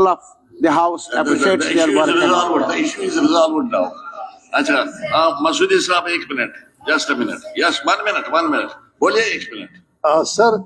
of the House appreciates their work. The issue is resolved now. अच्छा, मसूदी साहब एक minute, just a minute. Yes, 1 minute. बोलिए 1 minute. Sir,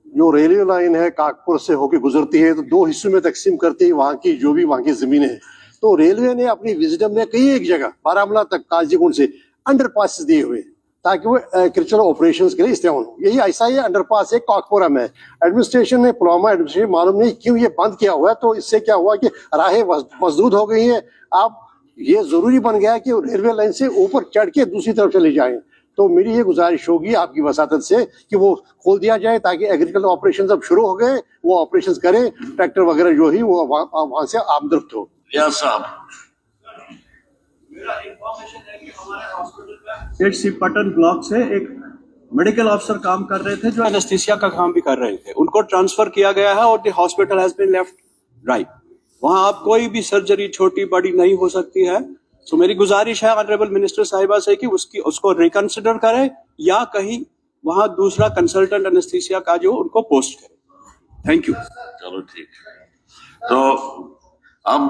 जो railway line है काकपुर से होकर गुजरती है तो 2 हिस्सों में तकसीम करती है वहाँ की जो भी वहाँ की जमीनें हैं. तो रेलवे ने अपनी विजडम में कई एक जगह बारामूला तक काजीगुंड से अंडरपास दिए हुए ताकि वो एग्रीकल्चरल ऑपरेशंस के लिए इस्तेमाल हो. यही ऐसा ही अंडरपास है काकपुरा में. एडमिनिस्ट्रेशन ने पुलवामा एडमिनिस्ट्रेशन मालूम नहीं क्यों ये बंद किया हुआ है. तो इससे क्या हुआ कि राहें मसदूद हो गई हैं. अब ये जरूरी बन गया है कि रेलवे लाइन से ऊपर चढ़ के दूसरी तरफ चले जाएं. तो मेरी ये गुजारिश होगी आपकी वसातत से कि वो खोल दिया जाए ताकि एग्रीकल्चर ऑपरेशंस अब शुरू हो गए, वो ऑपरेशंस करें, ट्रैक्टर वगैरह जो ही वो वहाँ से आमदरफ्त हो. यस साहब. सी पटन ब्लॉक से एक मेडिकल ऑफिसर काम कर रहे थे जो एनेस्थीसिया का काम भी कर रहे थे. उनको ट्रांसफर किया गया है और the hospital has been left dry. वहां अब कोई भी सर्जरी छोटी बड़ी नहीं हो सकती है. तो मेरी गुजारिश है ऑनरेबल मिनिस्टर साहिबा से कि उसको रिकंसिडर करें या कहीं वहां दूसरा कंसल्टेंट एनेस्थीसिया का जो उनको पोस्ट करे. Thank you. चलो ठीक. तो अब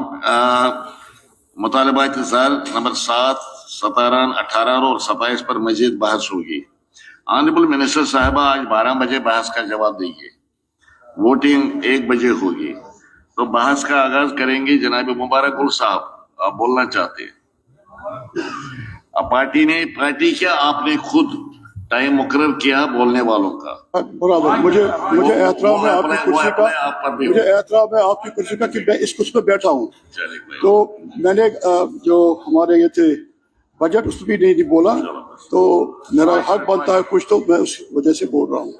मुतालबा इत्तिसाल नंबर 7, 17, 18 और 27 पर मजीद बहस होगी. ऑनरेबल मिनिस्टर साहिबा आज 12 बजे बहस का जवाब देंगे. वोटिंग 1 बजे होगी. तो बहस का आगाज करेंगे. जनाब मुबारक गुल साहब, आप बोलना चाहते हैं? अब पार्टी क्या आपने खुद टाइम मुकर्रर किया बोलने वालों का? बराबर. मुझे एहतराम है आपकी कुर्सी का कि मैं इस कुर्सी पर बैठा हूँ. तो मैंने जो हमारे ये थे बजट उस भी नहीं बोला, तो मेरा हक बनता है कुछ, तो मैं उस वजह से बोल रहा हूँ.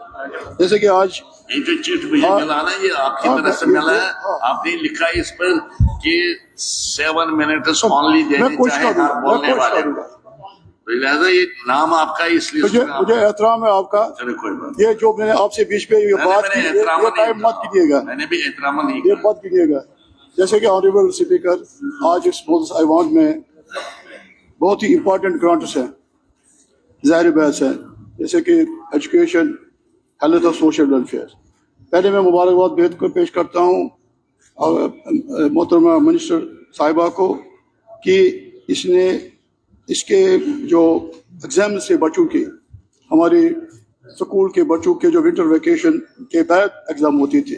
जैसे कि आज ये जो चिट मुझे मिला ना, ये आपकी तरफ से मिला है. आपने लिखा इस पर कि 7 मिनट्स ओनली देने चाहे बोलने वाले. तो लिहाजा ये नाम आपका इसलिए मुझे एहतराम है आपका. चलो कोई बात. ये जो मैंने आपसे बीच में ये बात की, ये टाइम मत कीजिएगा. मैंने भी एहतराम नहीं ये मत कीजिएगा. जैसे कि ऑनरेबल स्पीकर, आज इस ऐवान में बहुत ही इम्पोर्टेंट ग्रांट्स हैं, ज़ाहिर बहस है, जैसे कि एजुकेशन, हेल्थ और सोशल वेलफेयर. पहले मैं मुबारकबाद बेहद को पेश करता हूँ मोहतरमा मिनिस्टर साहिबा को कि इसने इसके जो एग्जाम से बच्चों के, हमारे स्कूल के बच्चों के जो विंटर वेकेशन के बाद एग्ज़ाम होती थी,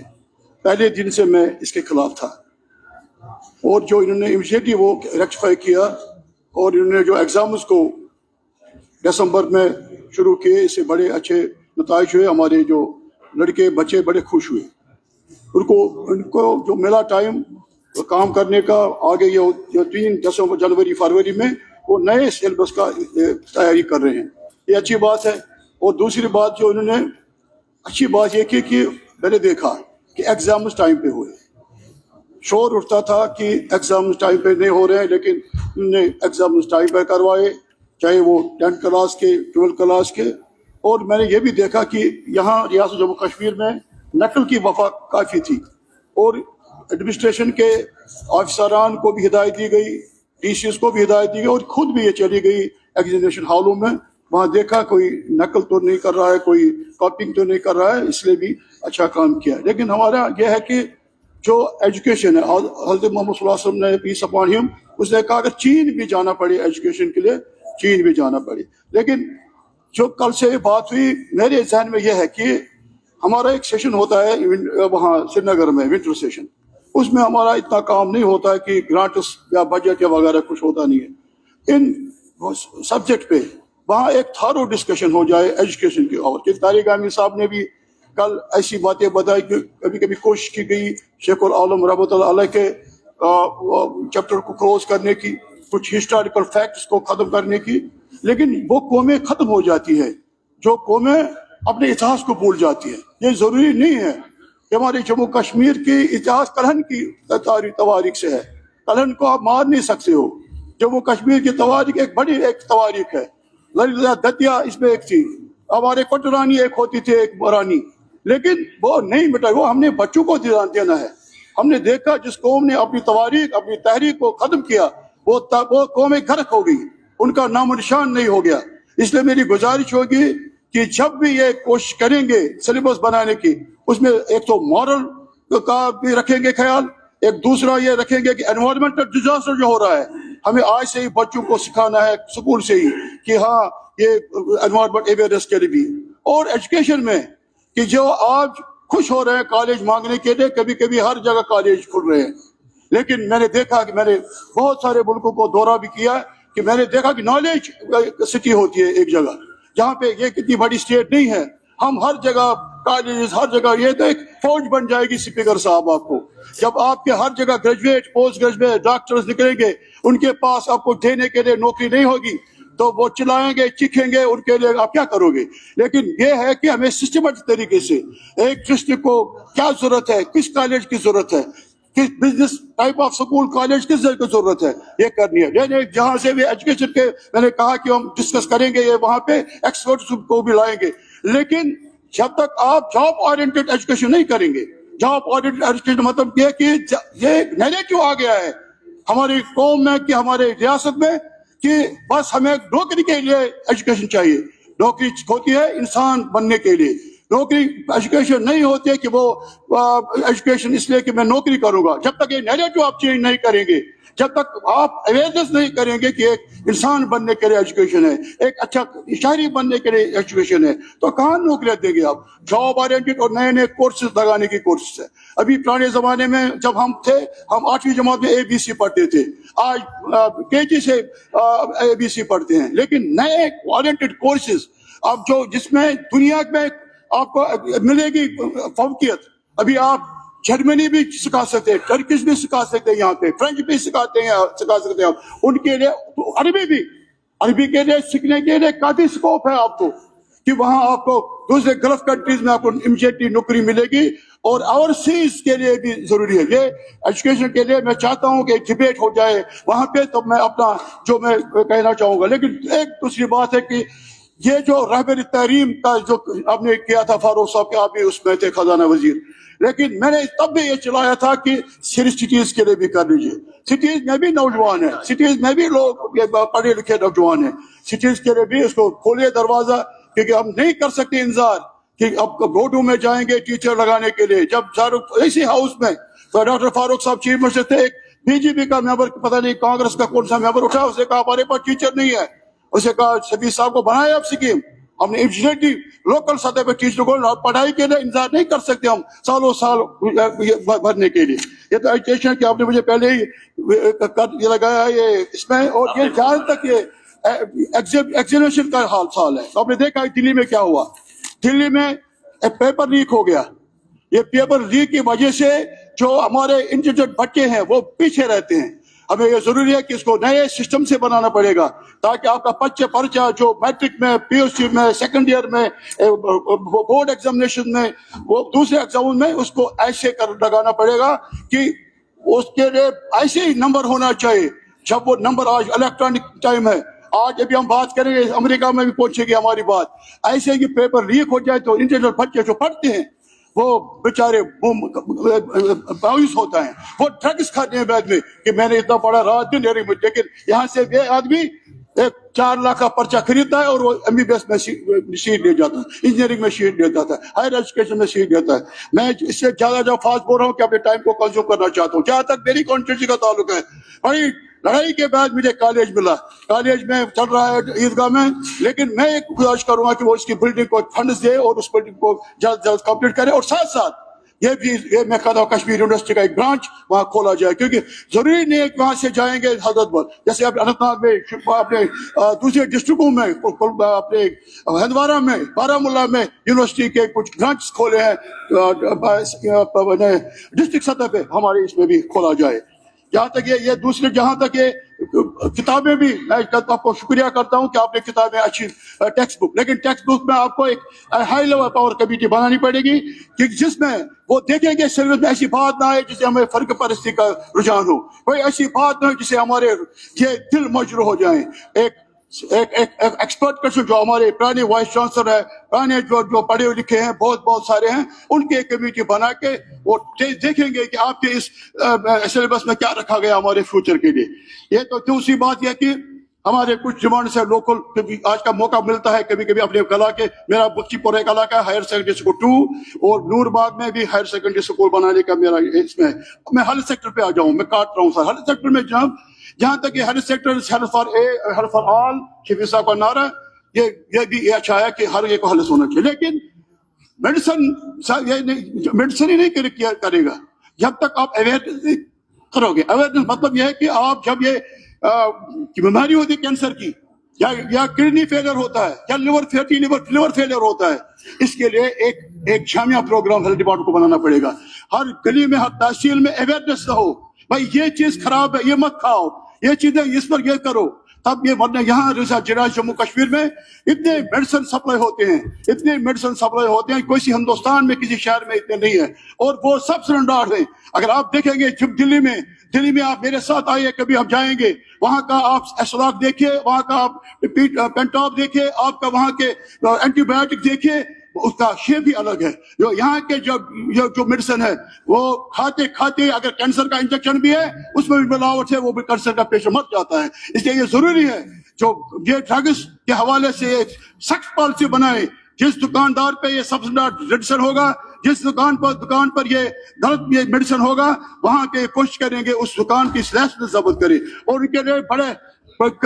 पहले दिन से मैं इसके खिलाफ था. और जो इन्होंने इमीडिएटली वो रेक्टिफाई किया और इन्होंने जो एग्ज़ाम्स को दिसंबर में शुरू किए, इससे बड़े अच्छे नताइज हुए. हमारे जो लड़के बच्चे बड़े खुश हुए. उनको जो मिला टाइम काम करने का, आगे ये जो 3 दिसंबर जनवरी फरवरी में वो नए सिलेबस का तैयारी कर रहे हैं. ये अच्छी बात है. और दूसरी बात जो उन्होंने अच्छी बात ये की कि मैंने देखा कि एग्ज़ाम्स टाइम पे हुए. शोर उठता था कि एग्ज़ाम्स टाइम पे नहीं हो रहे हैं, लेकिन उन्होंने एग्ज़ाम्स टाइम पे करवाए, चाहे वो 10th क्लास के, 12th क्लास के. और मैंने ये भी देखा कि यहाँ रियासत जम्मू कश्मीर में नकल की वफा काफ़ी थी और एडमिनिस्ट्रेशन के ऑफिसरान को भी हिदायत दी गई, DCs को भी हिदायत दी गई और खुद भी ये चली गई एग्जामिनेशन हॉलों में. वहाँ देखा कोई नकल तो नहीं कर रहा है, कोई कॉपिंग तो नहीं कर रहा है, इसलिए भी अच्छा काम किया. लेकिन हमारा यह है कि जो एजुकेशन है, हज़रत मोहम्मद सल्लल्लाहु अलैहि वसल्लम ने पीस अपॉन हिम, उसने कहा अगर चीन भी जाना पड़े एजुकेशन के लिए, चीन भी जाना पड़े. लेकिन जो कल से बात हुई, मेरे जहन में यह है कि हमारा एक सेशन होता है वहाँ श्रीनगर में, विंटर सेशन. उसमें हमारा इतना काम नहीं होता है कि ग्रांट्स या बजट या वगैरह कुछ होता नहीं है. इन सब्जेक्ट पे वहाँ एक थारो डिस्कशन हो जाए एजुकेशन की. और तारिक आमिर साहब ने भी कल ऐसी बातें बताई कि कभी कभी कोशिश की गई शेखुल आलम रहमतुल्लाह अलैह के चैप्टर को क्लोज करने की, कुछ हिस्टोरिकल फैक्ट्स को ख़त्म करने की, लेकिन वो कौमें ख़त्म हो जाती है जो कौमें अपने इतिहास को भूल जाती है. ये ज़रूरी नहीं है कि हमारे जम्मू कश्मीर की इतिहास कलहन की तवारीख से है. कलहन को आप मार नहीं सकते हो. जम्मू कश्मीर की तवारीख एक बड़ी एक तवारीख है. ललिता दतिया इसमें एक थी, हमारे कोटरानी एक होती थी, एक रानी, लेकिन वो नहीं मिटा. वो हमने बच्चों को ध्यान देना है. हमने देखा जिस कौम ने अपनी तवारीख, अपनी तहरीक को ख़त्म किया, वो कौमें गर्क हो गई, उनका नाम निशान नहीं हो गया. इसलिए मेरी गुजारिश होगी कि जब भी ये कोशिश करेंगे सिलेबस बनाने की, उसमें एक तो मॉरल का भी रखेंगे ख्याल, ایک دوسرا یہ رکھیں گے کہ انوائرمنٹل ڈیزاسٹر جو ہو رہا ہے ہمیں آج سے ہی بچوں کو سکھانا ہے اسکول سے ہی کہ ہاں یہ انوائرمنٹ اویئرنیس کے لیے بھی. اور ایجوکیشن میں کہ جو آج خوش ہو رہے ہیں کالج مانگنے کے لیے, کبھی کبھی ہر جگہ کالج کھل رہے ہیں, لیکن میں نے دیکھا کہ میں نے بہت سارے ملکوں کو دورہ بھی کیا کہ میں نے دیکھا کہ نالج سٹی ہوتی ہے ایک جگہ جہاں پہ یہ کتنی بڑی اسٹیٹ نہیں ہے, ہم ہر جگہ کالج ہر جگہ, یہ تو ایک فوج بن جائے گی اسپیکر صاحب آپ کو. جب آپ کے ہر جگہ گریجویٹ پوسٹ گریجویٹ ڈاکٹرز نکلیں گے, ان کے پاس آپ کو دینے کے لیے نوکری نہیں ہوگی تو وہ چلائیں گے چیخیں گے, ان کے لیے آپ کیا کرو گے. لیکن یہ ہے کہ ہمیں سسٹمیٹک طریقے سے ایک ڈسٹرکٹ کو کیا ضرورت ہے, کس کالج کی ضرورت ہے, کس business type of school college کس جگہ کی ضرورت ہے, یہ کرنی ہے. یعنی جہاں سے بھی ایجوکیشن کے میں نے کہا کہ ہم ڈسکس کریں گے, یہ وہاں پہ ایکسپرٹس کو بھی لائیں گے. لیکن جب تک آپ جاب اورینٹڈ ایجوکیشن نہیں کریں گے, جاب اورینٹڈ ایجوکیشن مطلب یہ کہ یہ نیریٹو آ گیا ہے ہماری قوم میں کہ ہمارے ریاست میں کہ بس ہمیں نوکری کے لیے ایجوکیشن چاہیے. نوکری ہوتی ہے انسان بننے کے لیے, نوکری ایجوکیشن نہیں ہوتی ہے کہ وہ ایجوکیشن اس لیے کہ میں نوکری کروں گا. جب تک یہ نیریٹو آپ چینج نہیں کریں گے, جب تک آپ اویئرنیس نہیں کریں گے کہ ایک انسان بننے کے لیے ایجوکیشن ہے, ایک اچھا شہری بننے کے لیے ایجوکیشن ہے, تو کہاں نوکریاں دیں گے آپ. جاب اورینٹڈ اور نئے نئے کورسز لگانے کی کوشش ہے. ابھی پرانے زمانے میں جب ہم تھے, ہم 8ویں جماعت میں ABC پڑھتے تھے, آج KG سے ABC پڑھتے ہیں. لیکن نئے اورینٹڈ کورسز اب جو جس میں دنیا میں آپ کو ملے گی فوقیت, ابھی آپ جرمنی بھی سکھا سکتے ہیں, ٹرکش بھی سکھا سکتے ہیں, یہاں پہ فرینچ بھی سکھا سکتے ہیں آپ. ان کے لیے عربی بھی, عربی کے لیے سیکھنے کے لیے کافی اسکوپ ہے آپ کو کہ وہاں آپ کو دوسرے گلف کنٹریز میں آپ کو امیڈیٹلی نوکری ملے گی. اور اوورسیز کے لیے بھی ضروری ہے یہ ایجوکیشن کے لیے. میں چاہتا ہوں کہ ڈبیٹ ہو جائے وہاں پہ, تو میں اپنا جو میں کہنا چاہوں گا. لیکن ایک دوسری بات ہے کہ یہ جو رہبر تعلیم کا جو آپ نے کیا تھا فاروق صاحب کے, آپ بھی اس میں تھے خزانہ وزیر, لیکن میں نے تب بھی یہ چلایا تھا کہ صرف سٹیز کے لیے بھی کر لیجیے. سٹیز میں بھی نوجوان ہیں, سٹیز میں بھی لوگ پڑھے لکھے نوجوان ہیں, سٹیز کے لیے بھی اس کو کھولے دروازہ, کیونکہ ہم نہیں کر سکتے انتظار کہ اب روڈوں میں جائیں گے ٹیچر لگانے کے لیے. جب اسی ہاؤس میں ڈاکٹر فاروق صاحب چیف منسٹر تھے, ایک BJP کا ممبر, پتہ نہیں کانگریس کا کون سا ممبر اٹھا, اس نے کہا ہمارے پاس ٹیچر نہیں ہے. اسے کہا شفیع صاحب کو بنایا اب اسکیم, ہم نے امیڈیٹلی لوکل سطح پہ ٹیچر کو پڑھائی کے لیے انتظار نہیں کر سکتے ہم سالوں سال بھرنے کے لیے. یہ تو ایجوکیشن کہ آپ نے مجھے پہلے ہی یہ لگایا ہے یہ اس میں. اور یہ جہاں تک یہ ایگزامینیشن کا حال سال ہے, آپ نے دیکھا دلی میں کیا ہوا. دلی میں ایک پیپر لیک ہو گیا. یہ پیپر لیک کی وجہ سے جو ہمارے انٹیلیجنٹ بچے ہیں وہ پیچھے رہتے ہیں. ہمیں یہ ضروری ہے کہ اس کو نئے سسٹم سے بنانا پڑے گا تاکہ آپ کا پرچہ جو میٹرک میں, PUC میں, سیکنڈ ایئر میں, بورڈ ایگزامینیشن میں, وہ دوسرے ایگزام میں اس کو ایسے لگانا پڑے گا کہ اس کے لیے ایسے ہی نمبر ہونا چاہیے. جب وہ نمبر, آج الیکٹرانک ٹائم ہے, آج ابھی ہم بات کریں گے امریکہ میں بھی پہنچے گی ہماری بات, ایسے ہی پیپر لیک ہو جائے تو انٹیلیجنٹ بچے جو پڑھتے ہیں وہ بیچارے باعث ہوتا ہے, وہ ڈرگس کھاتے ہیں بعد میں کہ میں نے اتنا پڑھا رات دن. لیکن یہاں سے یہ آدمی 4 لاکھ کا پرچہ خریدتا ہے اور وہ MBBS میں سیٹ لے جاتا ہے, انجینئرنگ میں سیٹ لے جاتا ہے, ہائر ایجوکیشن میں سیٹ لیتا ہے. میں اس سے زیادہ فاسٹ بول رہا ہوں کہ اپنے ٹائم کو کنزیوم کرنا چاہتا ہوں. جہاں تک میری کانسٹیٹوئنسی کا تعلق ہے, بڑی لڑائی کے بعد مجھے کالج ملا, کالج میں چل رہا ہے عیدگاہ میں, لیکن میں ایک گزارش کروں گا کہ وہ اس کی بلڈنگ کو فنڈز دے اور اس بلڈنگ کو جلد جلد کمپلیٹ کرے, اور ساتھ ساتھ یہ بھی میں کہتا ہوں کشمیر یونیورسٹی کا ایک برانچ وہاں کھولا جائے, کیونکہ ضروری نہیں ہے کہ وہاں سے جائیں گے حضرت بل, جیسے آپ اننت ناگ میں, اپنے دوسرے ڈسٹرکٹوں میں, اپنے ہندوارہ میں, بارامولہ میں یونیورسٹی کے کچھ برانچ کھولے ہیں, ڈسٹرکٹ سطح پہ ہمارے اس میں بھی کھولا جائے. جہاں تک یہ دوسرے, جہاں تک یہ کتابیں بھی, میں آپ کو شکریہ کرتا ہوں کہ آپ نے کتابیں اچھی ٹیکسٹ بک, لیکن ٹیکسٹ بک میں آپ کو ایک ہائی لیول پاور کمیٹی بنانی پڑے گی کہ جس میں وہ دیکھیں گے سلیبس میں ایسی بات نہ آئے جسے ہمیں فرق پرستی کا رجحان ہو, کوئی ایسی بات نہ ہو جسے ہمارے یہ دل مجروح ہو جائیں. ایک ایکسپرٹ پرسن جو ہمارے پرانے وائس چانسلر ہے, پرانے جو پڑھے لکھے ہیں بہت سارے ہیں, ان کی ایک کمیٹی بنا کے وہ دیکھیں گے کہ آپ کے اس سلیبس میں کیا رکھا گیا ہمارے فیوچر کے لیے. یہ تو دوسری بات یہ کہ हमारे कुछ डिमांड से लोकल कभी आज का मौका मिलता है कभी कभी अपने कला के, मेरा बख्शीपुर एक कला का हायर सेकेंडरी स्कूल 2 और नूरबाग में भी हायर सेकेंडरी स्कूल बनाने का मेरा इसमें, मैं हर सेक्टर पे आ जाऊं, मैं काट रहा हूं सर हर सेक्टर में। जहां तक हर sector health for all Shafi साहब का नारा, ये भी अच्छा है कि हर एक को हेल्थ होना चाहिए, लेकिन मेडिसिन ही नहीं करेगा जब तक आप अवेयरनेस करोगे। अवेयरनेस मतलब यह है कि आप जब ये बीमारी होती है कैंसर की या किडनी फेलियर होता है या लिवर फेलियर होता है, इसके लिए एक जामिया प्रोग्राम हेल्थ डिपार्टमेंट को बनाना पड़ेगा। हर गली में हर तहसील में अवेयरनेस हो, भाई ये चीज खराब है, ये मत खाओ, ये चीजें इस पर ये करो, तब ये वरना यहाँ जिला जम्मू कश्मीर में इतने मेडिसिन सप्लाई होते हैं किसी हिंदुस्तान में किसी शहर में इतने नहीं है, और वो सब स्टैंडर्ड है। अगर आप देखेंगे जब दिल्ली में आप मेरे साथ आइए, कभी हम जाएंगे, वहां का आप एसलॉक देखिए, वहां का आप पेंटॉप देखिए, आपका वहां के एंटीबायोटिक देखिए, उसका शेप भी अलग है। जो यहाँ के जो मेडिसिन है वो खाते खाते अगर कैंसर का इंजेक्शन भी है उसमें भी मिलावट है, वो भी कैंसर का पेशेंट मर जाता है। इसलिए ये जरूरी है जो ये ड्रग्स के हवाले से एक सख्त पॉलिसी बनाए। जिस दुकानदार पे ये सब्सिडाइज्ड मेडिसिन होगा, जिस दुकान पर ये गलत ये मेडिसिन होगा, वहां के कोशिश करेंगे उस दुकान की लाइसेंस जब्त करें, और उनके लिए बड़े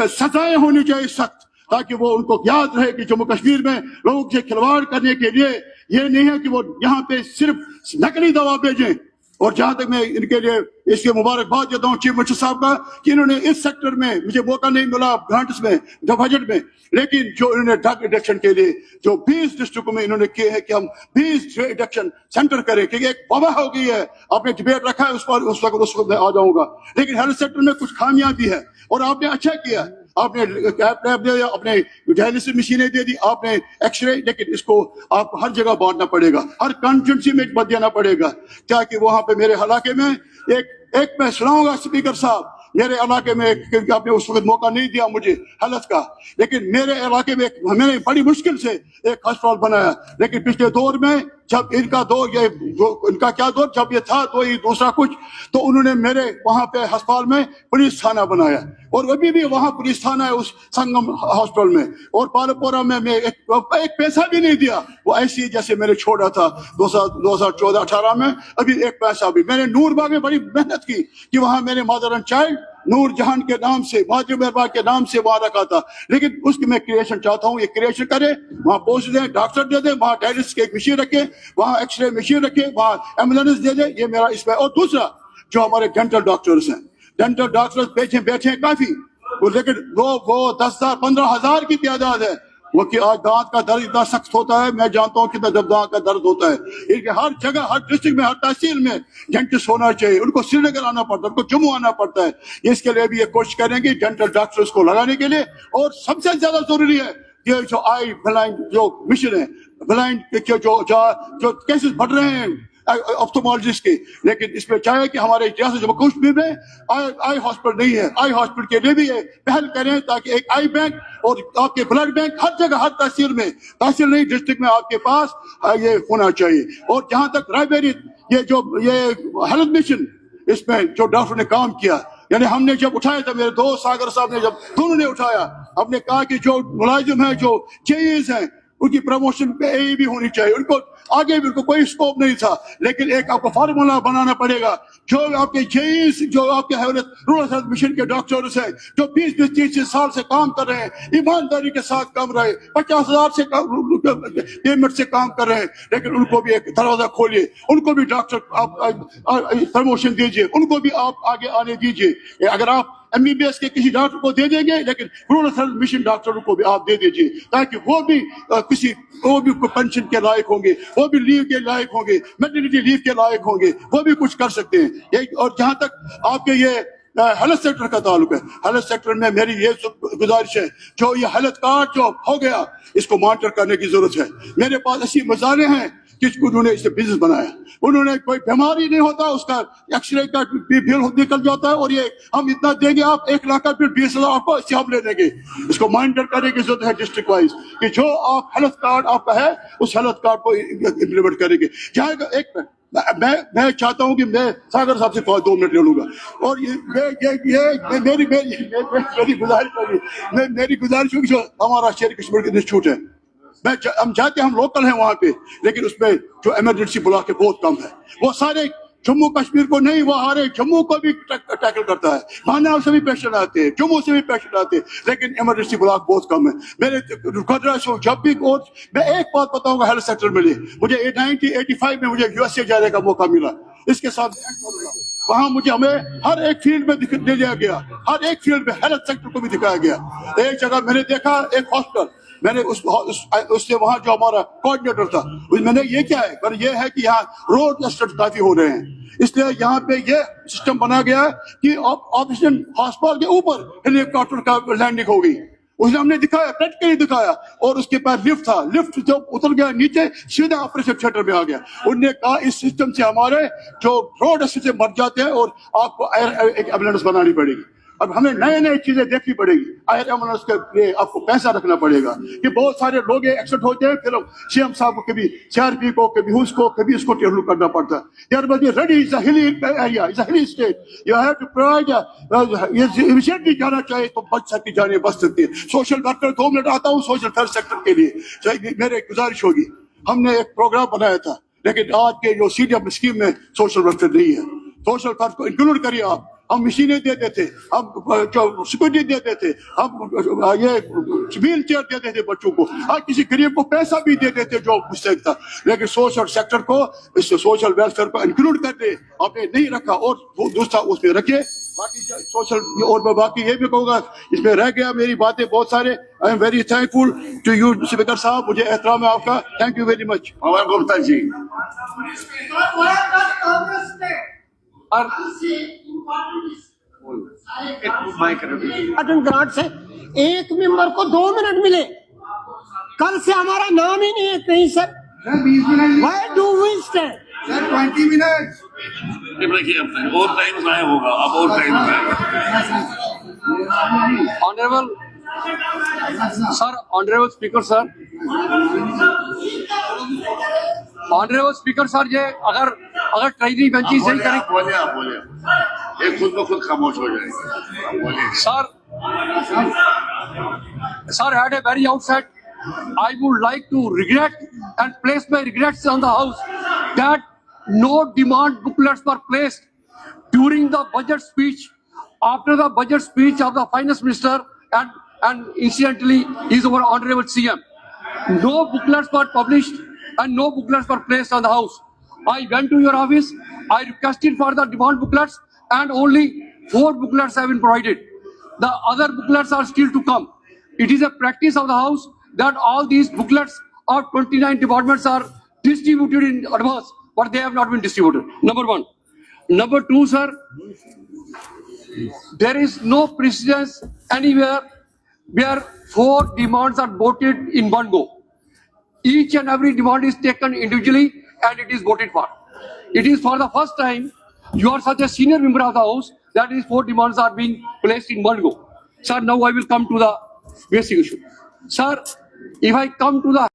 सजाएं होनी चाहिए सख्त, ताकि वो उनको याद रहे कि जम्मू कश्मीर में लोगों से खिलवाड़ करने के लिए ये नहीं है कि वो यहाँ पे सिर्फ नकली दवा भेजें। और जहां तक मैं इनके लिए इसके मुबारकबाद देता हूँ चीफ मिनिस्टर साहब का कि इन्होंने इस सेक्टर में मुझे मौका नहीं मिला ग्रांट्स में बजट में, लेकिन जो इन्होंने ड्रग एडिक्शन के लिए जो 20 डिस्ट्रिक्टों में इन्होंने किए हैं कि हम 20 एडिक्शन सेंटर करें, क्योंकि एक वबा हो गई है। आपने डिबेट रखा है उस वक्त मैं आ जाऊंगा, लेकिन हेल्थ सेक्टर में कुछ खामियां भी है और आपने अच्छा किया, आपने अपने डायलिसिस मशीनें दे दी, आपने एक्सरे, लेकिन इसको आप हर जगह बांटना पड़ेगा, हर कॉन्स्टिट्यूंसी में मत देना पड़ेगा, ताकि वहां पे मेरे इलाके में एक मैं सुनाऊंगा स्पीकर साहब, मेरे इलाके में क्योंकि आपने उस वक्त मौका नहीं दिया मुझे हेल्थ का, लेकिन मेरे इलाके में मैंने बड़ी मुश्किल से एक अस्पताल बनाया, लेकिन पिछले दौर में जब इनका दौर जब ये था तो ये दूसरा कुछ, तो उन्होंने मेरे वहां पे अस्पताल में पुलिस थाना बनाया, और अभी भी वहां पुलिस थाना है उस संगम हॉस्पिटल में, और पालपोरा में मैं एक पैसा भी नहीं दिया, वो ऐसी जैसे मैंने छोड़ा था 2014-18 में, अभी एक पैसा भी। मैंने नूरबाग में बड़ी मेहनत की कि वहां मैंने मदर एंड चाइल्ड नूर जहान के नाम से, मातृ मेहरबान के नाम से वहां रखा था, लेकिन उसकी मैं क्रिएशन चाहता हूँ, ये क्रिएशन करे, वहां पोस्ट दें, डॉक्टर दे दे, वहां डायलिसिस की एक मशीन रखे, वहां एक्सरे मशीन रखे, वहां एम्बुलेंस दे दे, ये मेरा इसमें। और दूसरा जो हमारे डेंटल डॉक्टर्स हैं, डेंटल डॉक्टर्स बैठे हैं काफी, लेकिन वो 10,000 15,000 की तादाद है, वो कि आज दांत का दर्द इतना सख्त होता है, मैं जानता हूँ कितना जब दांत का दर्द होता है, इनके हर जगह हर डिस्ट्रिक्ट में हर तहसील में डेंटिस्ट होना चाहिए, उनको श्रीनगर आना पड़ता है, उनको जम्मू आना पड़ता है, इसके लिए भी ये कोशिश करेंगे डेंटल डॉक्टर्स को लगाने के लिए। और सबसे ज्यादा जरूरी है ये जो आई ब्लाइंड जो मिशन है, ब्लाइंड जो केसेस बढ़ रहे हैं ऑप्थोमोलॉजिस्ट के, लेकिन इसमें चाहे कि हमारे रियासत जम्मू कश्मीर में आई हॉस्पिटल नहीं है, आई हॉस्पिटल के लिए भी ये पहल करें, ताकि एक आई बैंक और आपके ब्लड बैंक हर जगह हर तहसील में, तहसील नहीं डिस्ट्रिक्ट में आपके पास ये होना चाहिए। और जहां तक रायबेरी ये हेल्थ मिशन, इसमें जो डॉक्टर ने काम किया, यानी हमने जब उठाया था, मेरे दोस्त सागर साहब ने जब दोनों ने उठाया, हमने कहा कि जो मुलाजिम है, जो जेईज हैं, उनकी प्रमोशन पे ए भी होनी चाहिए, उनको आगे भी उनको कोई स्कोप नहीं था, लेकिन एक आपको फार्मूला बनाना पड़ेगा, जो आपके जेईस, जो आपके रूरल हेल्थ मिशन के डॉक्टर्स हैं, जो 20-30 साल से काम कर रहे हैं, ईमानदारी के साथ काम रहे, 50,000 से पेमेंट से काम कर रहे हैं, लेकिन उनको भी एक दरवाजा खोलिए, उनको भी डॉक्टर आप प्रमोशन दीजिए, उनको भी आप आगे आने दीजिए। अगर आप MBBS के किसी डॉक्टर को दे देंगे, लेकिन रूरल हेल्थ मिशन डॉक्टरों को भी आप दे दीजिए, ताकि वो भी पेंशन के लायक होंगे, वो भी लीव के लायक होंगे, मैटरनिटी लीव के लायक होंगे, वो भी कुछ कर सकते हैं। और जहां तक आपके ये हेल्थ सेक्टर का ताल्लुक है, हेल्थ सेक्टर में मेरी ये गुजारिश है, जो ये हेल्थ कार्ड जो हो गया, इसको मॉनिटर करने की जरूरत है। मेरे पास ऐसी मसाले हैं जिसको उन्होंने इससे बिजनेस बनाया, उन्होंने कोई बीमारी नहीं होता, उसका एक्सरे का बिल निकल जाता है, और ये हम इतना देंगे, आप 1 लाख का बिल 20,000 आपको इससे हम ले देंगे। इसको मॉनिटर करने की जरूरत है डिस्ट्रिक्ट वाइज, कि जो आप हेल्थ कार्ड आपका है, उस हेल्थ कार्ड को इम्प्लीमेंट करेंगे। जहाँ मैं चाहता हूं कि मैं सागर साहब से 2 मिनट ले लूंगा और ये मेरी गुजारिश होगी, मेरी गुजारिश होगी जो हमारा शेर कश्मीर इंस्टीट्यूट है, हम चाहते हैं, हम लोकल हैं वहां पे, लेकिन उसमें जो इमरजेंसी ब्लॉक है बहुत कम है। वो सारे जम्मू कश्मीर को नहीं, वो हमारे जम्मू को भी टैकल करता है। मानाव से भी पेशेंट आते हैं, जम्मू से भी पेशेंट आते हैं, लेकिन इमरजेंसी ब्लॉक बहुत कम है। मेरे जब भी मैं एक बात बताऊंगा हेल्थ सेक्टर में लिए, मुझे 1985 में मुझे यूएसए जाने का मौका मिला, इसके साथ वहां हमें हर एक फील्ड में ले लिया गया, हर एक फील्ड में हेल्थ सेक्टर को भी दिखाया गया। एक जगह मैंने देखा एक हॉस्पिटल, मैंने उससे वहां जो हमारा कोऑर्डिनेटर था, मैंने ये क्या है, पर ये है कि यहाँ रोड एक्सीडेंट काफी हो रहे हैं, इसलिए यहाँ पे ये सिस्टम बना गया है कि ऑपरेशन हॉस्पिटल के ऊपर हेलीकॉप्टर का लैंडिंग हो गई। उसने हमने दिखाया, प्रैक्टिकली दिखाया, और उसके पास लिफ्ट था, लिफ्ट जब उतर गया नीचे सीधा ऑपरेशन थिएटर में आ गया। उन्होंने कहा इस सिस्टम से हमारे जो रोड एक्सीडेंट से मर जाते हैं और आपको एक एम्बुलेंस बनानी पड़ेगी। अब हमें नए नए चीजें देखनी पड़ेगी, एयर एम्बुलेंस के लिए आपको पैसा रखना पड़ेगा कि बहुत सारे लोग एक्सीडेंट होते हैं, फिर सीएम साहब को कभी सीआरपी को कभी उसको कभी इसको टेबल करना पड़ता है। There must be ready, is a hilly area, is a hilly state, you have to provide, ये इमिडिएटली जाना चाहिए तो बच सकती जाने बच सकती है। सोशल वर्कर 2 मिनट आता हूँ सोशल हेल्थ सेक्टर के लिए, मेरे गुजारिश होगी, हमने एक प्रोग्राम बनाया था, लेकिन आज के जो सीडीएम स्कीम में सोशल वर्कर नहीं है। सोशल वर्कर को इंक्लूड करिए आप। हम मशीनें देते थे, हम जो सिक्योरिटी देते थे, हम ये व्हील चेयर देते थे बच्चों को, आज किसी गरीब को पैसा भी देते थे जो मुस्तैक था, लेकिन सोशल सेक्टर को, इस सोशल वेलफेयर को इंक्लूड करते आपने नहीं रखा, और दूसरा उसमें रखे बाकी सोशल। और मैं बाकी ये भी कहूँगा, इसमें रह गया मेरी बातें बहुत सारे। I am very thankful to you speaker साहब, मुझे एहतराम है आपका, thank you very much. Pawan Gupta ji, grant से एक मेंबर को 2 मिनट मिले, कल से हमारा नाम ही नहीं है कहीं sir. Why do we stand? 20 minute देखिए और टाइम ज़ाया होगा, अब और time Honorable sir, honorable speaker sir, honorable speaker sir, ये अगर ट्रेजरी बेंचेस सही करें, बोलिए, आप बोलिए, एक खुद ब खुद खामोश हो जाएगा, बोलिए। sir at a very outset, I would like to regret and place my regrets on the house that no demand booklets were placed during the budget speech, after the budget speech of the finance minister, and incidentally is our honorable CM. No booklets were published and no booklets were placed on the house. I went to your office, I requested for the demand booklets, and only 4 booklets have been provided. The other booklets are still to come. It is a practice of the house that all these booklets of 29 departments are distributed in advance, but they have not been distributed. Number 1. Number 2, sir, there is no precedence anywhere where 4 demands are voted in one go. Each and every demand is taken individually and it is voted for. It is for the first time you are such a senior member of the house that these 4 demands are being placed in one go. Sir, now I will come to the basic issue. Sir, if I come to the